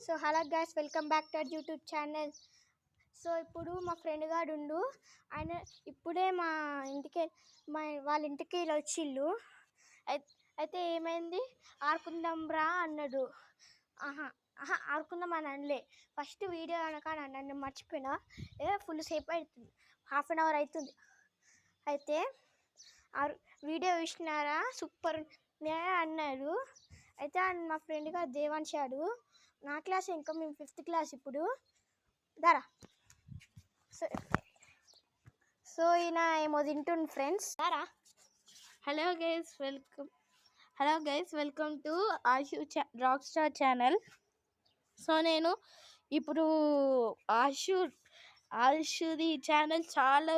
So hello guys, welcome back to our YouTube channel. So ఇప్పుడు మా friend గాడు ఉండు, ఆయన ఇప్పుడే మా ఇంటికి వాళ్ళ ఇంటికి వచ్చిళ్ళు. అయితే ఏమైంది, ఆడుకుందాం రా అన్నాడు. ఆహా ఆహా ఆడుకుందాం అని అనలే, ఫస్ట్ వీడియో అనక నన్ను మర్చిపోయినా. ఫుల్ సేపు అవుతుంది, హాఫ్ అన్ అవర్ అవుతుంది. అయితే వీడియో చూసినారా, సూపర్ అన్నాడు. అయితే మా ఫ్రెండ్గా దేవాన్షాడు, నా క్లాస్, ఇంకా మేము 5th క్లాస్ ఇప్పుడు దారా. సో ఈయన ఏమో తింటుండు ఫ్రెండ్స్ దారా. Hello guys, welcome to Ashu rock star channel. So నేను ఇప్పుడు ఆశుది ఛానల్ చాలా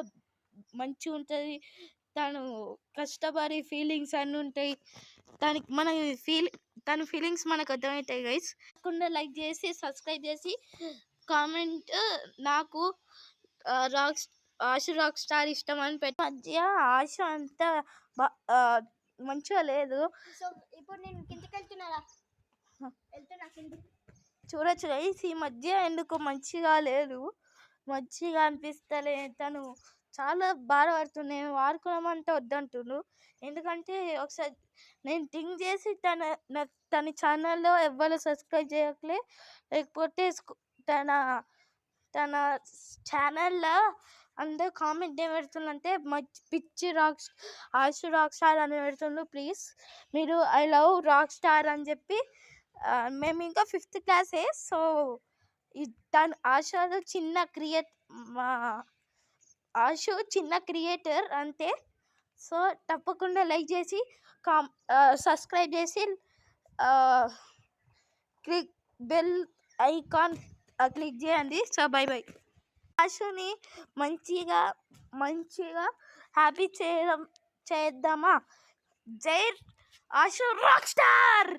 మంచిగా ఉంటుంది. తను కష్టపడి ఫీలింగ్స్ అన్నీ ఉంటాయి, తన ఫీలింగ్స్ మనకు అర్థమవుతాయి గైస్. తప్పకుండా లైక్ చేసి సబ్స్క్రైబ్ చేసి కామెంట్ నాకు ఆశు రాక్ స్టార్ ఇష్టం అని పెట్టి. మధ్య ఆశు అంతా మంచిగా లేదు. సో ఇప్పుడు నేను కిందికి వెళ్తున్నా చూడొచ్చు గైస్, ఈ మధ్య ఎందుకు మంచిగా లేదు, మంచిగా అనిపిస్తలే. తను చాలా బాధపడుతుంది. నేను వాడుకోవమంటే వద్దంటున్నాను, ఎందుకంటే ఒకసారి నేను థింక్ చేసి తన ఛానల్లో ఎవ్వరు సబ్స్క్రైబ్ చేయట్లే, లేకపోతే తన ఛానల్లో అందరు కామెంట్ ఏం పెడుతుందంటే పిచ్చి ఆశు రాక్ స్టార్ అని పెడుతుండ్రు. ప్లీజ్ మీరు ఐ లవ్ రాక్ స్టార్ అని చెప్పి. మేము ఇంకా 5th క్లాసే. సో తను ఆశు చిన్న క్రియేటర్ అంతే. సో తప్పకుండా లైక్ చేసి సబ్స్క్రైబ్ చేసి బెల్ ఐకాన్ క్లిక్ చేయండి. So bye bye. ఆశుని మంచిగా హ్యాపీ చేద్దామా. జై ఆశు రాక్ స్టార్.